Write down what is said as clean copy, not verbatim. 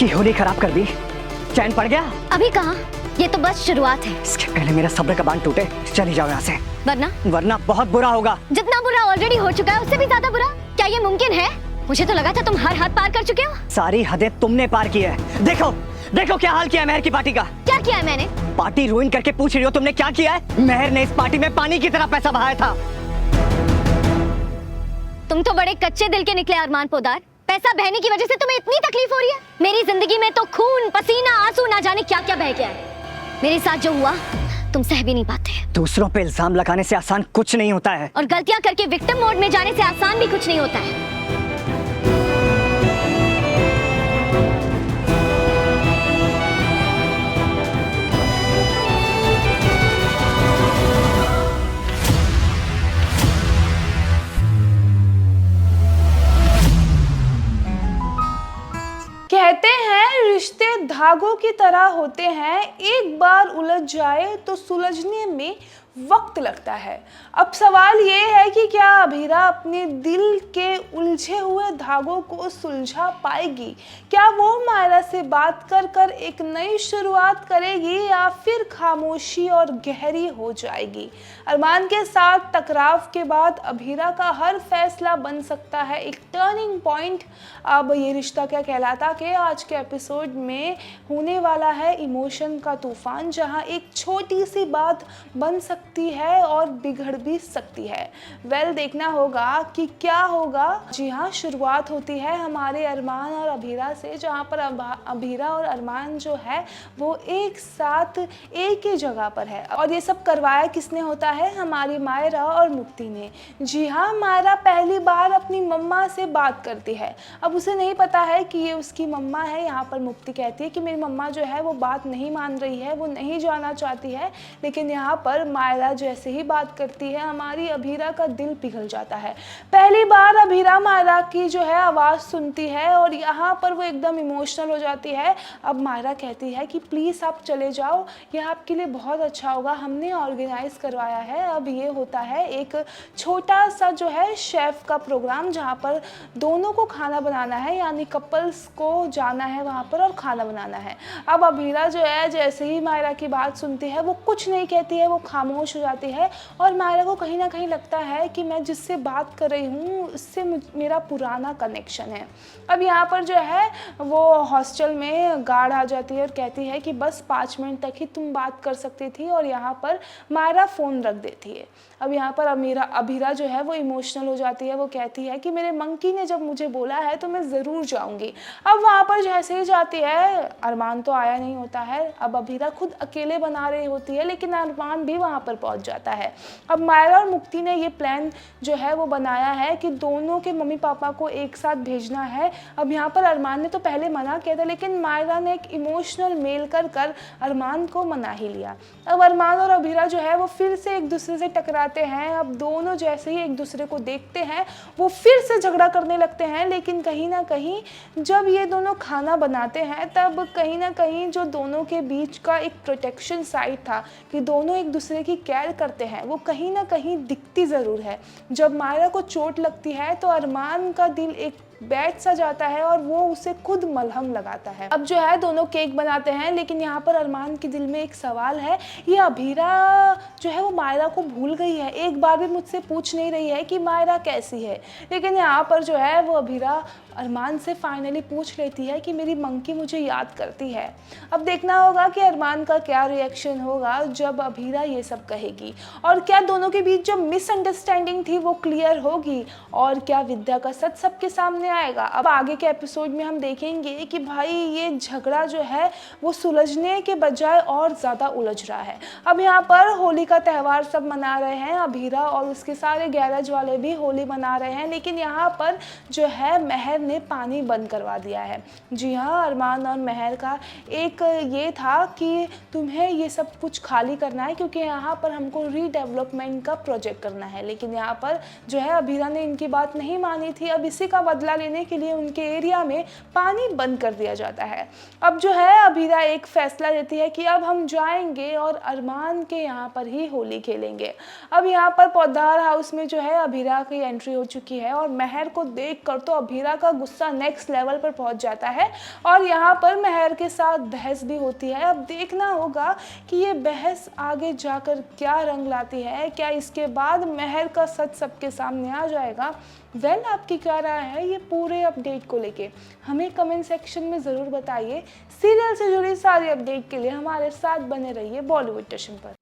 की होली खराब कर दी। चैन पड़ गया? अभी कहाँ, ये तो बस शुरुआत है। इसके पहले मेरा सब्र का बांध टूटे, चली जाओ यहाँ से। वरना बहुत बुरा होगा। जितना बुरा ऑलरेडी हो चुका है उससे भी ज्यादा बुरा। क्या ये मुमकिन है? मुझे तो लगा था तुम हर हद पार कर चुके हो। सारी हदें तुमने पार की है। देखो देखो क्या हाल किया है मेहर की पार्टी का। क्या किया है मैंने? पार्टी रुइन करके पूछ रही हो तुमने क्या किया है? मेहर ने इस पार्टी में पानी की तरह पैसा बहाया था। तुम तो बड़े कच्चे दिल के निकले अरमान पोदार। पैसा बहने की वजह से तुम्हें इतनी तकलीफ हो रही है? मेरी जिंदगी में तो खून पसीना आंसू ना जाने क्या क्या बह गया है। मेरे साथ जो हुआ तुम सह भी नहीं पाते। दूसरों पे इल्जाम लगाने से आसान कुछ नहीं होता है, और गलतियां करके विक्टिम मोड में जाने से आसान भी कुछ नहीं होता है। कहते हैं रिश्ते धागों की तरह होते हैं, एक बार उलझ जाए तो सुलझने में वक्त लगता है। अब सवाल ये है कि क्या अभीरा अपने दिल के उलझे हुए धागों को सुलझा पाएगी? क्या वो मायरा से बात कर कर एक नई शुरुआत करेगी या फिर खामोशी और गहरी हो जाएगी? अरमान के साथ टकराव के बाद अभीरा का हर फैसला बन सकता है एक टर्निंग पॉइंट। अब ये रिश्ता क्या कहलाता कि आज के एपिसोड में होने वाला है इमोशन का तूफान, जहां एक छोटी सी बात बन सकती है और बिगड़ भी सकती है। देखना होगा कि क्या होगा। जी हाँ, शुरुआत होती है हमारे अरमान और अभीरा से, जहाँ पर अभीरा और अरमान जो है वो एक साथ एक ही जगह पर है। और ये सब करवाया किसने होता है? हमारी मायरा और मुक्ति ने। जी हाँ, मायरा पहली बार अपनी मम्मा से बात करती है। अब उसे नहीं पता है कि ये उसकी मम्मा है। यहाँ पर मुक्ति कहती है कि मेरी मम्मा जो है वो बात नहीं मान रही है, वो नहीं जाना चाहती है। लेकिन यहाँ पर मायरा जैसे ही बात करती है हमारी अभीरा का दिल पिघल जाता है। पहली बार अभीरा मायरा की जो है आवाज़ सुनती है और यहाँ पर वो एकदम इमोशनल हो जाती है। अब मायरा कहती है कि प्लीज़ आप चले जाओ, यह आपके लिए बहुत अच्छा होगा, हमने ऑर्गेनाइज करवाया है। अब ये होता है एक छोटा सा जो है शेफ़ का प्रोग्राम, जहाँ पर दोनों को खाना बनाना है, यानी कपल्स को जाना है वहाँ पर और खाना बनाना है। अब अभीरा जो है जैसे ही मायरा की बात सुनती है वो कुछ नहीं कहती है, वो खामोश हो जाती है। और मायरा को कहीं ना कहीं लगता है कि मैं जिससे बात कर रही हूँ उससे मेरा पुराना कनेक्शन है। अब यहाँ पर जो है वो हॉस्टल में गार्ड आ जाती है और कहती है कि बस 5 मिनट तक ही तुम बात कर सकती थी, और यहाँ पर मायरा फ़ोन रख देती है। अब यहाँ पर अभीरा जो है वो इमोशनल हो जाती है। वो कहती है कि मेरे मंकी ने जब मुझे बोला है तो मैं ज़रूर जाऊँगी। अब वहाँ पर जैसे ही जाती है, अरमान तो आया नहीं होता है। अब अभीरा खुद अकेले बना रही होती है, लेकिन अरमान भी वहाँ पर पहुँच जाता है। अब मायरा और मुक्ति ने ये प्लान जो है वो बनाया है कि दोनों के मम्मी पापा को एक साथ भेजना है। अब यहाँ पर अरमान ने तो पहले मना किया था, लेकिन मायरा ने एक इमोशनल मेल कर अरमान को मना ही लिया। अब अरमान और अभीरा जो है वो फिर से एक दूसरे से टकराते हैं। अब दोनों जैसे ही एक दूसरे को देखते हैं वो फिर से झगड़ा करने लगते हैं। लेकिन कहीं ना कहीं जब ये दोनों खाना बनाते हैं तब कहीं ना कहीं जो दोनों के बीच का एक प्रोटेक्शन साइड था कि दोनों एक दूसरे की केयर करते हैं, वो कहीं ना कहीं दिखती ज़रूर है। जब मायरा को चोट लगती है तो अरमान का दिल एक बैठ सा जाता है और वो उसे खुद मलहम लगाता है। अब जो है दोनों केक बनाते हैं, लेकिन यहाँ पर अरमान के दिल में एक सवाल है, ये अभीरा जो है वो मायरा को भूल गई है, एक बार भी मुझसे पूछ नहीं रही है कि मायरा कैसी है। लेकिन यहाँ पर जो है वो अभीरा अरमान से फाइनली पूछ लेती है कि मेरी मंकी मुझे याद करती है। अब देखना होगा कि अरमान का क्या रिएक्शन होगा जब अभीरा ये सब कहेगी, और क्या दोनों के बीच जो मिसअंडरस्टैंडिंग थी वो क्लियर होगी, और क्या विद्या का सच सबके सामने आएगा। अब आगे के एपिसोड में हम देखेंगे कि भाई ये झगड़ा जो है वो सुलझने के बजाय और ज़्यादा उलझ रहा है। अब यहाँ पर होली का त्यौहार सब मना रहे हैं, अभीरा और उसके सारे गैरेज वाले भी होली मना रहे हैं, लेकिन यहाँ पर जो है मेहर ने पानी बंद करवा दिया है। जी हाँ, अरमान और मेहर का एक ये था कि तुम्हें ये सब कुछ खाली करना है क्योंकि यहाँ पर हमको रीडेवलपमेंट का प्रोजेक्ट करना है। लेकिन यहाँ पर जो है अभीरा ने इनकी बात नहीं मानी थी। अब इसी का बदला लेने के लिए उनके एरिया में पानी बंद कर दिया जाता है। अब जो है अभीरा एक फैसला लेती है कि अब हम जाएंगे और अरमान के यहाँ पर ही होली खेलेंगे। अब यहाँ पर पौधार हाउस में जो है अभीरा की एंट्री हो चुकी है और मेहर को देख कर तो अभीरा का गुस्सा नेक्स्ट लेवल पर पहुंच जाता है और यहाँ पर मेहर के साथ बहस भी होती है। अब देखना होगा कि ये बहस आगे जाकर क्या रंग लाती है, क्या इसके बाद मेहर का सच सबके सामने आ जाएगा। वेल, आपकी क्या राय है ये पूरे अपडेट को लेके, हमें कमेंट सेक्शन में ज़रूर बताइए। सीरियल से जुड़ी सारी अपडेट के लिए हमारे साथ बने रहिए बॉलीवुड टशन पर।